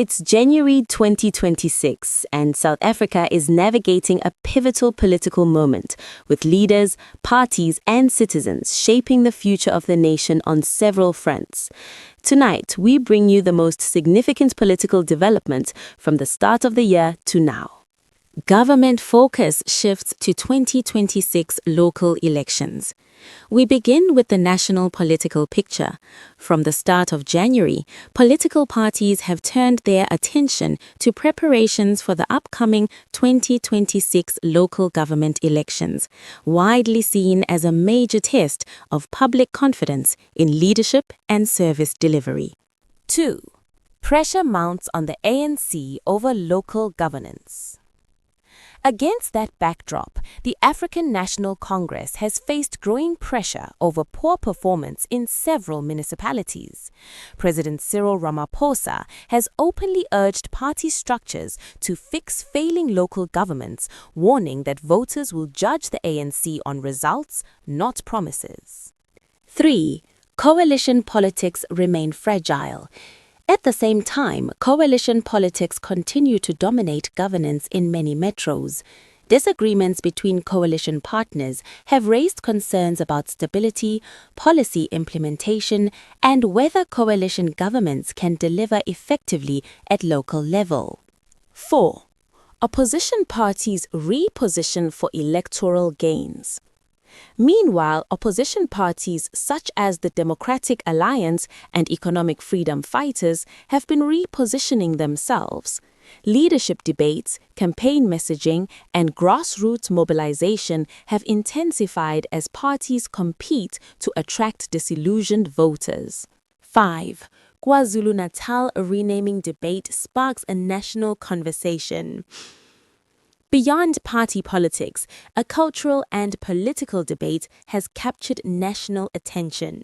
It's January 2026, and South Africa is navigating a pivotal political moment, with leaders, parties, and citizens shaping the future of the nation on several fronts. Tonight, we bring you the most significant political development from the start of the year to now. Government focus shifts to 2026 local elections. We begin with the national political picture. From the start of January, political parties have turned their attention to preparations for the upcoming 2026 local government elections, widely seen as a major test of public confidence in leadership and service delivery. 2. Pressure mounts on the ANC over local governance. Against that backdrop, the African National Congress has faced growing pressure over poor performance in several municipalities. President Cyril Ramaphosa has openly urged party structures to fix failing local governments, warning that voters will judge the ANC on results, not promises. 3. Coalition politics remain fragile. At the same time, coalition politics continue to dominate governance in many metros. Disagreements between coalition partners have raised concerns about stability, policy implementation, and whether coalition governments can deliver effectively at local level. 4. Opposition parties reposition for electoral gains. Meanwhile, opposition parties such as the Democratic Alliance and Economic Freedom Fighters have been repositioning themselves. Leadership debates, campaign messaging, and grassroots mobilization have intensified as parties compete to attract disillusioned voters. 5. KwaZulu-Natal renaming debate sparks a national conversation. Beyond party politics, a cultural and political debate has captured national attention.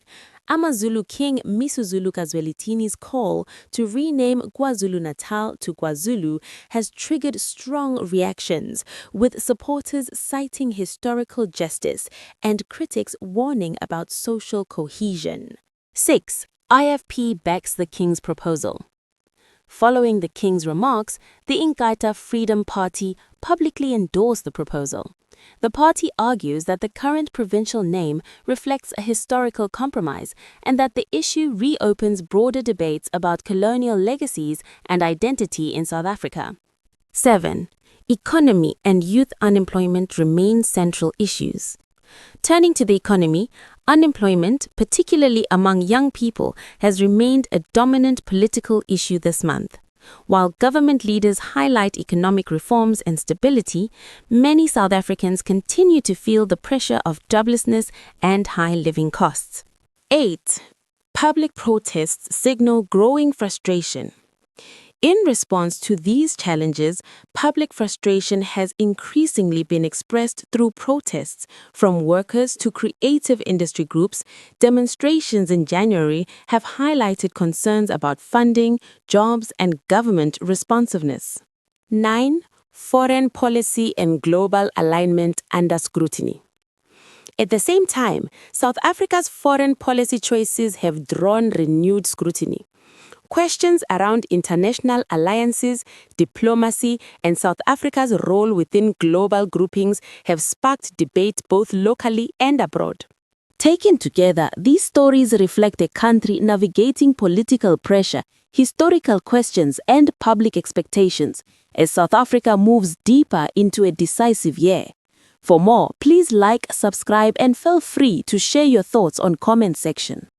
AmaZulu King Misuzulu Kazwelithini's call to rename KwaZulu-Natal to KwaZulu has triggered strong reactions, with supporters citing historical justice and critics warning about social cohesion. 6. IFP backs the King's proposal. Following the King's remarks, the Inkatha Freedom Party publicly endorsed the proposal. The party argues that the current provincial name reflects a historical compromise and that the issue reopens broader debates about colonial legacies and identity in South Africa. 7. Economy and youth unemployment remain central issues. Turning to the economy, unemployment, particularly among young people, has remained a dominant political issue this month. While government leaders highlight economic reforms and stability, many South Africans continue to feel the pressure of joblessness and high living costs. 8. Public protests signal growing frustration. In response to these challenges, public frustration has increasingly been expressed through protests. From workers to creative industry groups, demonstrations in January have highlighted concerns about funding, jobs, and government responsiveness. 9. Foreign policy and global alignment under scrutiny. At the same time, South Africa's foreign policy choices have drawn renewed scrutiny. Questions around international alliances, diplomacy, and South Africa's role within global groupings have sparked debate both locally and abroad. Taken together, these stories reflect a country navigating political pressure, historical questions, and public expectations as South Africa moves deeper into a decisive year. For more, please like, subscribe, and feel free to share your thoughts on comment section.